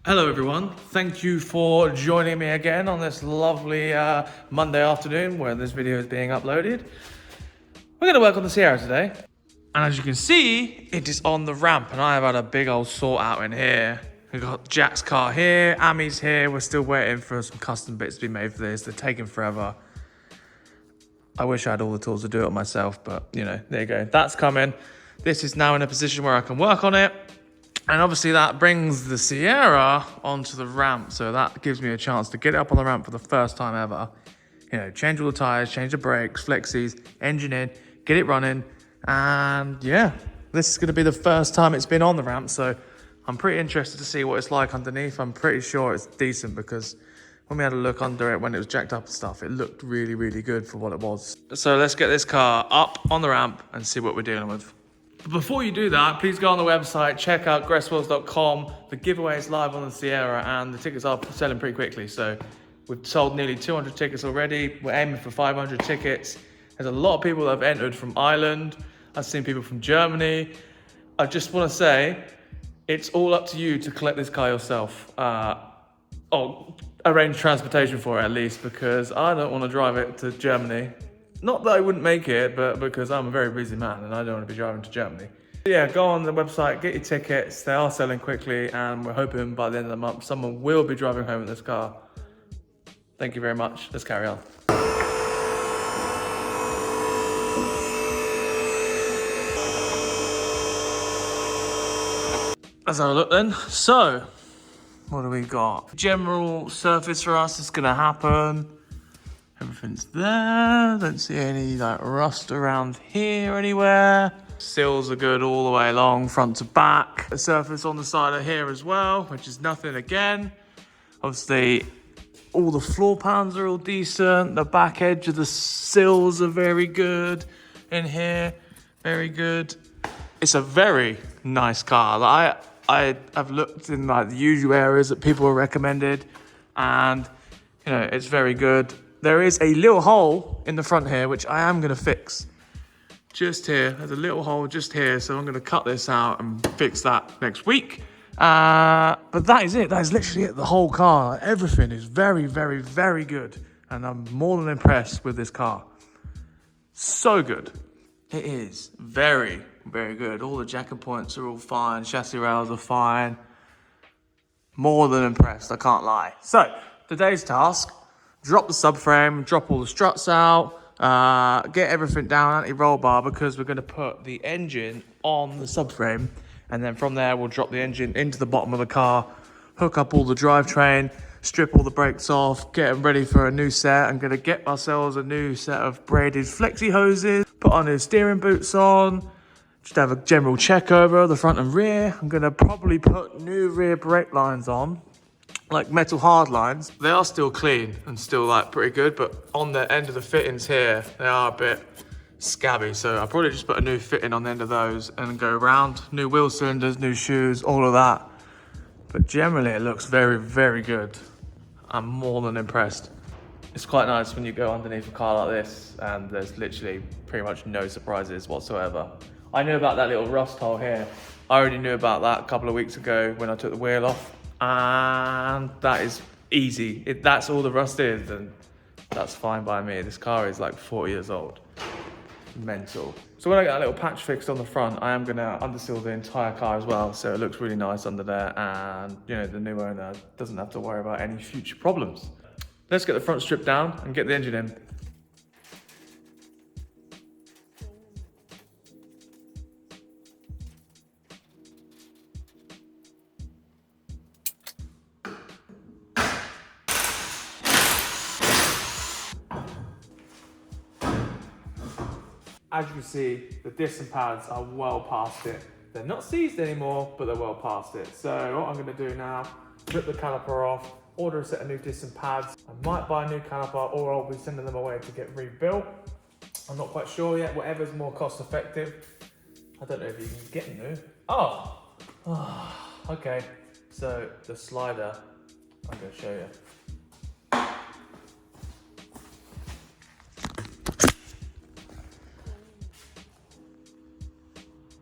Hello everyone, thank you for joining me again on this lovely Monday afternoon where this video is being uploaded. We're going to work on the Sierra today. And as you can see, it is on the ramp and I have had a big old sort out in here. We've got Jack's car here, Ami's here, we're still waiting for some custom bits to be made for this. They're taking forever. I wish I had all the tools to do it myself, but you know, there you go. That's coming. This is now in a position where I can work on it. And obviously that brings the Sierra onto the ramp. So that gives me a chance to get it up on the ramp for the first time ever. You know, change all the tires, change the brakes, flexies, engine in, get it running. And yeah, this is gonna be the first time it's been on the ramp. So I'm pretty interested to see what it's like underneath. I'm pretty sure it's decent because when we had a look under it, when it was jacked up and stuff, it looked really, really good for what it was. So let's get this car up on the ramp and see what we're dealing with. Before you do that, please go on the website, check out gresswells.com. The giveaway is live on the Sierra and the tickets are selling pretty quickly. So we've sold nearly 200 tickets already. We're aiming for 500 tickets. There's a lot of people that have entered from Ireland. I've seen people from Germany. I just want to say, it's all up to you to collect this car yourself. Or arrange transportation for it at least, because I don't want to drive it to Germany. Not that I wouldn't make it, but because I'm a very busy man and I don't want to be driving to Germany. So yeah, go on the website, get your tickets. They are selling quickly and we're hoping by the end of the month, someone will be driving home in this car. Thank you very much. Let's carry on. Let's have a look then. So, what do we got? General surface for us is gonna happen. Everything's there. Don't see any like rust around here anywhere. Sills are good all the way along, front to back. The surface on the side of here as well, which is nothing again. Obviously, all the floor pans are all decent. The back edge of the sills are very good in here. Very good. It's a very nice car. Like, I have looked in like the usual areas that people are recommended and you know, it's very good. There is a little hole in the front here, which I am going to fix. Just here, there's a little hole just here. So I'm going to cut this out and fix that next week. But that is it. That is literally it. The whole car, like, everything is very, very, very good. And I'm more than impressed with this car. So good. It is very, very good. All the jacket points are all fine. Chassis rails are fine. More than impressed, I can't lie. So today's task, drop the subframe, drop all the struts out, get everything down anti-roll bar because we're going to put the engine on the subframe. And then from there, we'll drop the engine into the bottom of the car, hook up all the drivetrain, strip all the brakes off, get them ready for a new set. I'm going to get ourselves a new set of braided flexi hoses, put our new steering boots on, just have a general check over the front and rear. I'm going to probably put new rear brake lines on, like metal hard lines. They are still clean and still like pretty good, but on the end of the fittings here, they are a bit scabby. So I'll probably just put a new fitting on the end of those and go around. New wheel cylinders, new shoes, all of that. But generally it looks very, very good. I'm more than impressed. It's quite nice when you go underneath a car like this and there's literally pretty much no surprises whatsoever. I knew about that little rust hole here. I already knew about that a couple of weeks ago when I took the wheel off. And that is easy. If that's all the rust is, then that's fine by me. This car is like 40 years old. Mental. So when I get a little patch fixed on the front, I am gonna underseal the entire car as well, so it looks really nice under there, and you know, the new owner doesn't have to worry about any future problems. Let's get the front stripped down and get the engine in. As you can see, the disc and pads are well past it. They're not seized anymore, but they're well past it. So what I'm gonna do now, rip the caliper off, order a set of new disc and pads. I might buy a new caliper or I'll be sending them away to get rebuilt. I'm not quite sure yet, whatever's more cost effective. I don't know if you can get new. Oh, okay. So the slider, I'm gonna show you.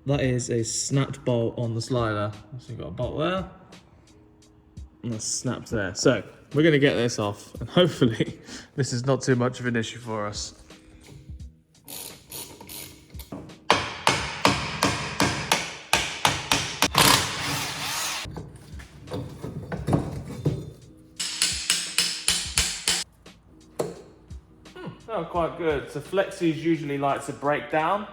That is a snapped bolt on the slider. So you've got a bolt there, And that snaps there. So we're going to get this off, and hopefully this is not too much of an issue for us. Oh, quite good. So flexis usually like to break down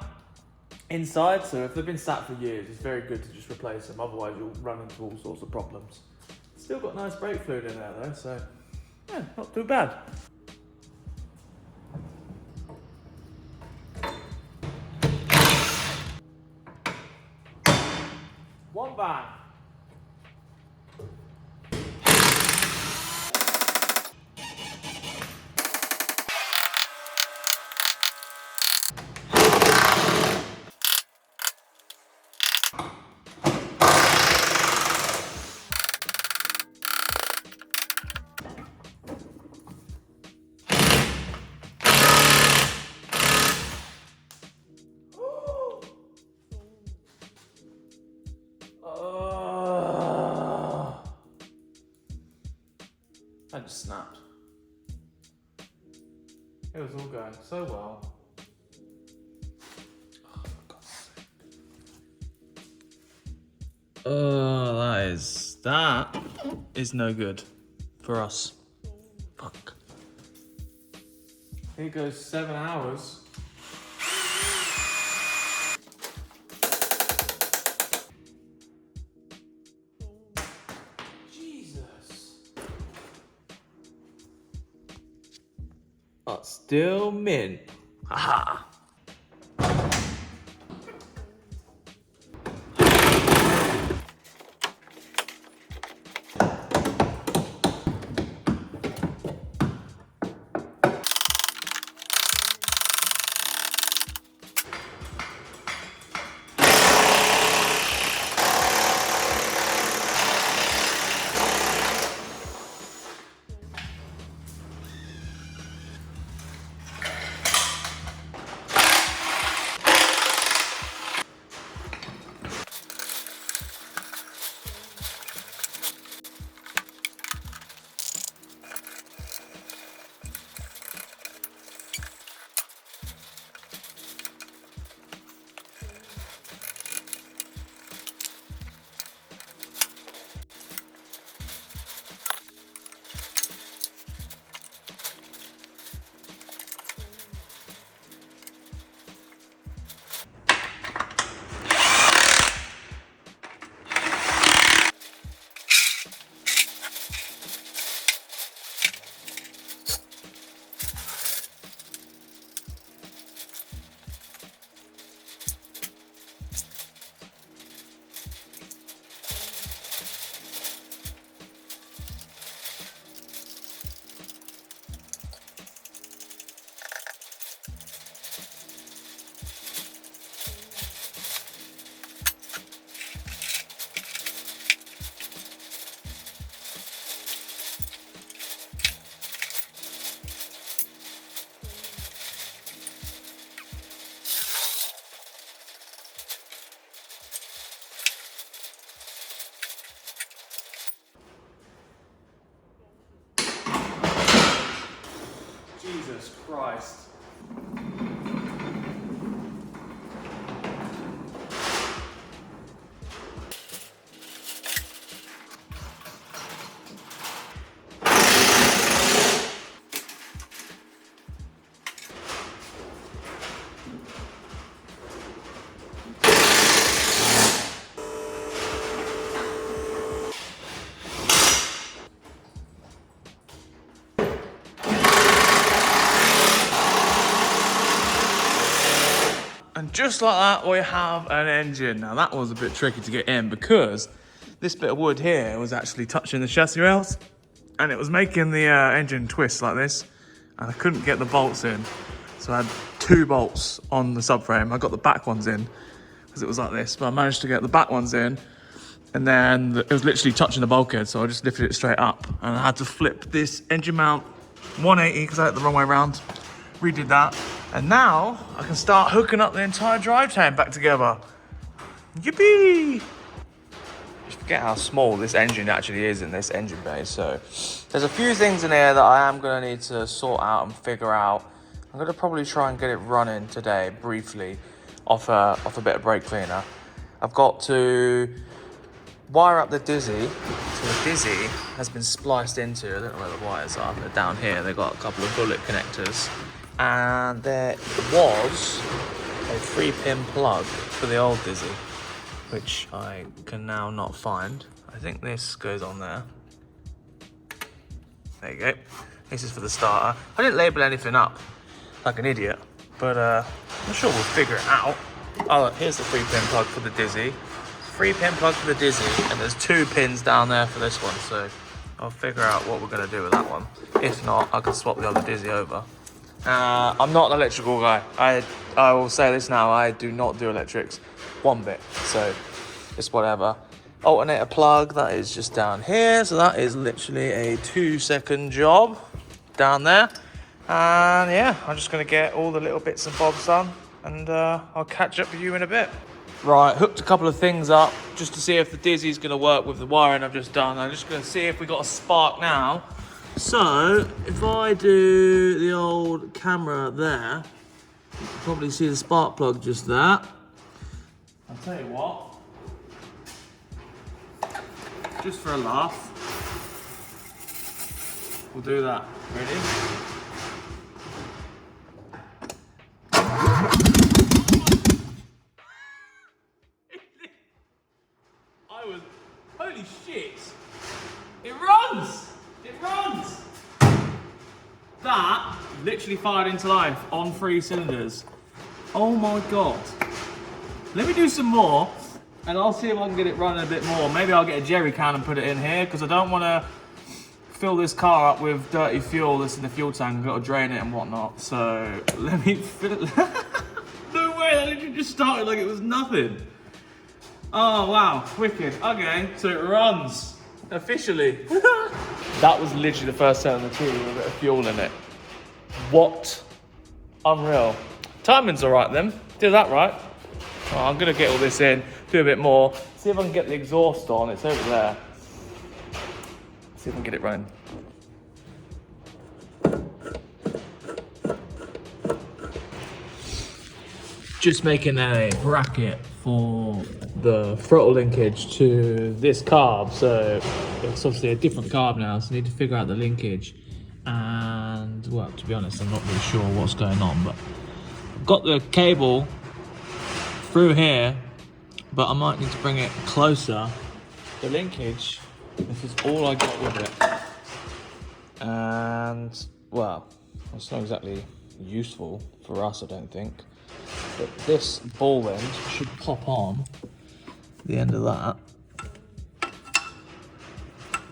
inside, so if they've been sat for years, it's very good to just replace them. Otherwise, you'll run into all sorts of problems. Still got nice brake fluid in there though, so yeah, not too bad. One bang. That just snapped. It was all going so well. Oh, for God's sake. That is no good for us. Fuck. Here goes 7 hours. But still mint. Haha. Jesus Christ. And just like that, we have an engine. Now that was a bit tricky to get in because this bit of wood here was actually touching the chassis rails and it was making the engine twist like this, and I couldn't get the bolts in. So I had 2 bolts on the subframe. I got the back ones in because it was like this, but I managed to get the back ones in, and then it was literally touching the bulkhead, so I just lifted it straight up, and I had to flip this engine mount 180 because I had it the wrong way around. Redid that, and now I can start hooking up the entire drivetrain back together. Yippee! Just forget how small this engine actually is in this engine bay. So there's a few things in here that I am going to need to sort out and figure out. I'm going to probably try and get it running today briefly off a bit of brake cleaner. I've got to wire up the Dizzy. So the Dizzy has been spliced into, I don't know where the wires are, they're down here. They've got a couple of bullet connectors. And there was a 3-pin plug for the old Dizzy, which I can now not find. I think this goes on there. There you go. This is for the starter. I didn't label anything up like an idiot, but I'm sure we'll figure it out. Oh, look, here's the 3-pin plug for the Dizzy. 3-pin plug for the Dizzy, and there's 2 pins down there for this one, so I'll figure out what we're going to do with that one. If not, I can swap the other Dizzy over. I'm not an electrical guy. I will say this now, I do not do electrics one bit, so it's whatever. Alternator plug, that is just down here, so that is literally a 2-second job down there. And yeah, I'm just going to get all the little bits and bobs done, and I'll catch up with you in a bit. Right, hooked a couple of things up just to see if the Dizzy's going to work with the wiring I've just done. I'm just going to see if we got a spark now. So, if I do the old camera there, you can probably see the spark plug just there. I'll tell you what, just for a laugh, we'll do that. Ready? Holy shit! It runs! It runs! That literally fired into life on 3 cylinders. Oh my god. Let me do some more and I'll see if I can get it running a bit more. Maybe I'll get a jerry can and put it in here because I don't want to fill this car up with dirty fuel that's in the fuel tank. I've got to drain it and whatnot. So let me fill it. No way, that literally just started like it was nothing. Oh wow, wicked. Okay, so it runs officially. That was literally the first turn of the tube with a bit of fuel in it. What? Unreal. Timing's all right then. Did that right. Oh, I'm gonna get all this in, do a bit more, see if I can get the exhaust on. It's over there. See if I can get it running. Just making a bracket for the throttle linkage to this carb. So it's obviously a different carb now, so I need to figure out the linkage. And well, to be honest, I'm not really sure what's going on, but I've got the cable through here, but I might need to bring it closer. The linkage, this is all I got with it. And well, it's not exactly useful for us, I don't think. But this ball end should pop on the end of that.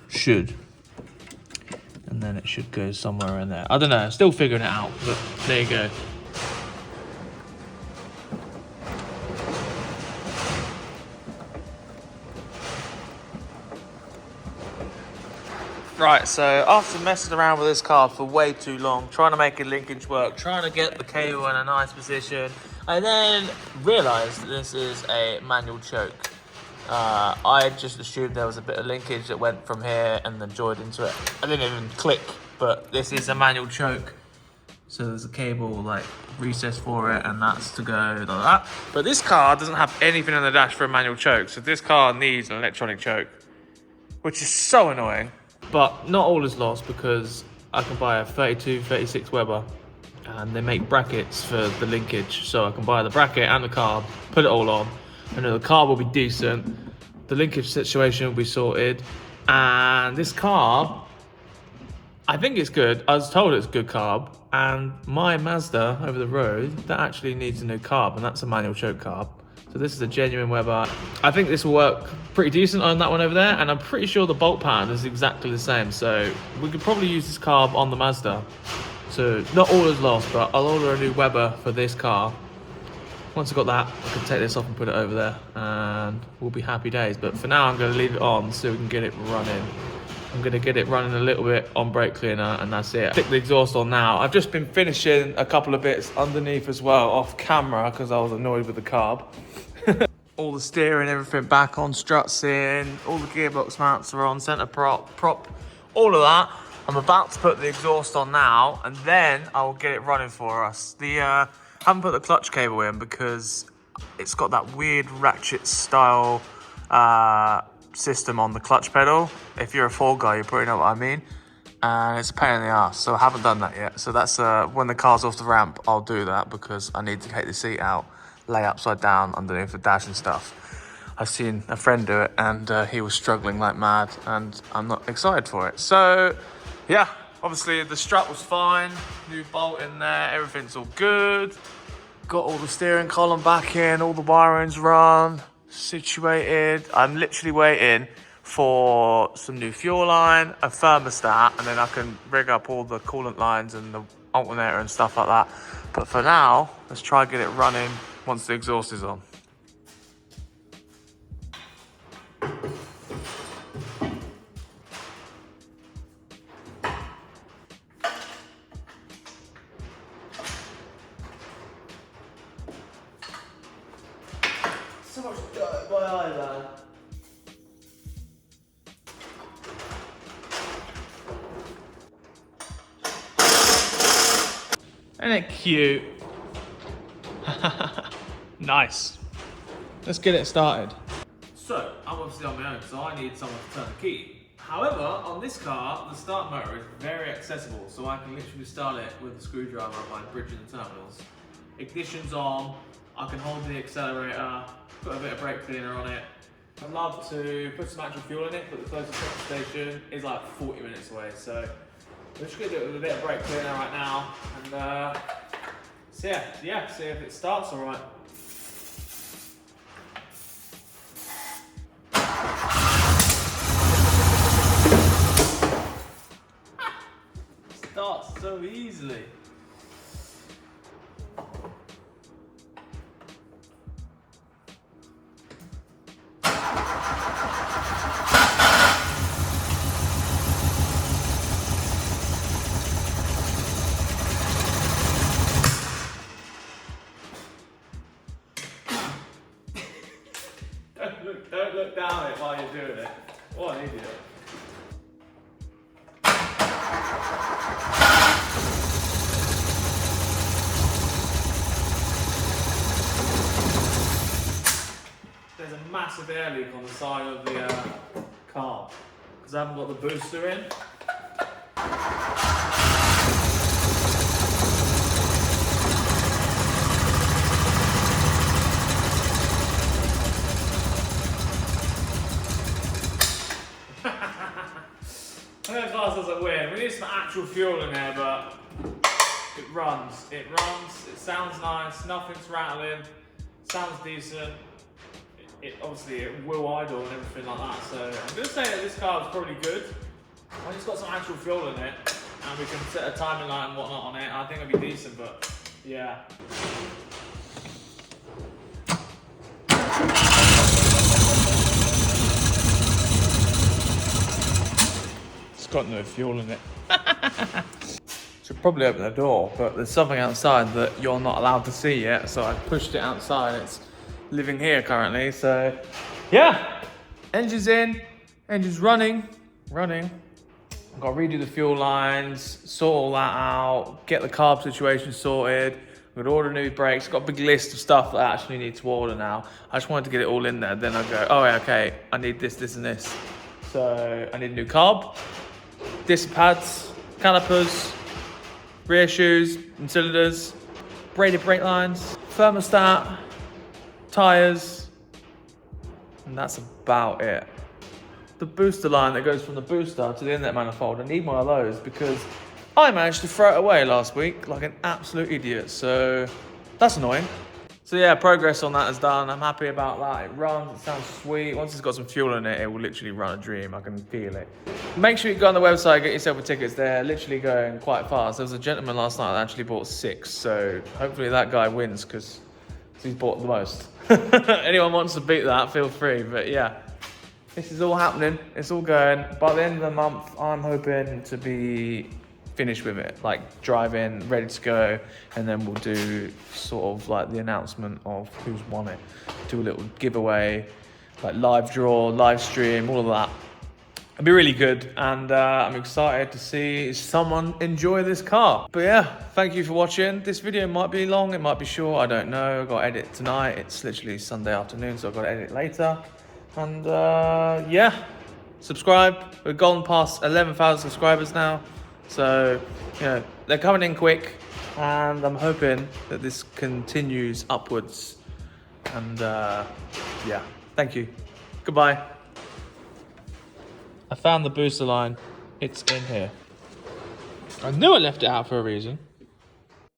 Should. And then it should go somewhere in there. I don't know, still figuring it out, but there you go. Right, so after messing around with this car for way too long, trying to make a linkage work, trying to get the cable in a nice position, I then realised that this is a manual choke. I just assumed there was a bit of linkage that went from here and then joined into it. I didn't even click, but this is a manual choke. So there's a cable like recessed for it, and that's to go like that. But this car doesn't have anything on the dash for a manual choke, so this car needs an electronic choke, which is so annoying. But not all is lost, because I can buy a 32, 36 Weber, and they make brackets for the linkage. So I can buy the bracket and the carb, put it all on, and the carb will be decent. The linkage situation will be sorted. And this carb, I think it's good. I was told it's good carb. And my Mazda over the road, that actually needs a new carb, and that's a manual choke carb. So this is a genuine Weber. I think this will work pretty decent on that one over there, and I'm pretty sure the bolt pattern is exactly the same. So we could probably use this carb on the Mazda. So not all is lost, but I'll order a new Weber for this car. Once I've got that, I can take this off and put it over there, and we'll be happy days. But for now, I'm going to leave it on so we can get it running. I'm going to get it running a little bit on brake cleaner, and that's it. Stick the exhaust on now. I've just been finishing a couple of bits underneath as well, off camera, because I was annoyed with the carb. all the steering, everything back on, struts in, all the gearbox mounts are on, centre prop, all of that. I'm about to put the exhaust on now, and then I'll get it running for us. Haven't put the clutch cable in because it's got that weird ratchet style system on the clutch pedal. If you're a Ford guy, you probably know what I mean. And it's a pain in the ass, so I haven't done that yet. So that's when the car's off the ramp, I'll do that because I need to take the seat out, lay upside down underneath the dash and stuff. I've seen a friend do it, and he was struggling like mad, and I'm not excited for it. So yeah, obviously the strut was fine, new bolt in there, everything's all good. Got all the steering column back in, all the wiring's run, situated. I'm literally waiting for some new fuel line, a thermostat, and then I can rig up all the coolant lines and the alternator and stuff like that. But for now, let's try and get it running once the exhaust is on. So much dirt in my eye, man. Isn't it cute? Nice. Let's get it started. So, I'm obviously on my own, so I need someone to turn the key. However, on this car, the start motor is very accessible, so I can literally start it with a screwdriver by bridging the terminals. Ignition's on, I can hold the accelerator, put a bit of brake cleaner on it. I'd love to put some actual fuel in it, but the closest petrol station is like 40 minutes away, so we're just going to do it with a bit of brake cleaner right now, and so yeah, see if it starts all right. Starts so easily. Don't look down it while you're doing it. What an idiot. There's a massive air leak on the side of the car because I haven't got the booster in. I know class doesn't win. We need some actual fuel in there, but it runs. It sounds nice, nothing's rattling, sounds decent. Obviously it will idle and everything like that, so I'm going to say that this car is probably good. When it's got some actual fuel in it, and we can set a timing light and whatnot on it, I think it'll be decent, but yeah. It's got no fuel in it. Should probably open the door, but there's something outside that you're not allowed to see yet, so I pushed it outside. It's living here currently, so yeah. Engine's in, engine's running. I've got to redo the fuel lines, sort all that out, get the carb situation sorted. I'm going to order new brakes. Got a big list of stuff that I actually need to order now. I just wanted to get it all in there. Then I go, oh, okay, I need this, and this. So I need a new carb, disc pads, calipers, rear shoes and cylinders, braided brake lines, thermostat, tyres, and that's about it. The booster line that goes from the booster to the inlet manifold, I need one of those because I managed to throw it away last week like an absolute idiot, so that's annoying. So yeah, progress on that is done. I'm happy about that. It runs, it sounds sweet. Once it's got some fuel in it, it will literally run a dream. I can feel it. Make sure you go on the website, get yourself a tickets. They're literally going quite fast. There was a gentleman last night that actually bought 6, so hopefully that guy wins because he's bought the most. Anyone wants to beat that, feel free. But yeah, this is all happening. It's all going. By the end of the month, I'm hoping to be finish with it, like drive in, ready to go, and then we'll do sort of like the announcement of who's won it. Do a little giveaway, like live draw, live stream, all of that. It'll be really good, and I'm excited to see someone enjoy this car. But yeah, thank you for watching. This video might be long, it might be short, I don't know. I've got to edit tonight. It's literally Sunday afternoon, so I've got to edit later. And yeah, subscribe. We've gone past 11,000 subscribers now. So, you know, they're coming in quick, and I'm hoping that this continues upwards. And yeah, thank you. Goodbye. I found the booster line. It's in here. I knew I left it out for a reason.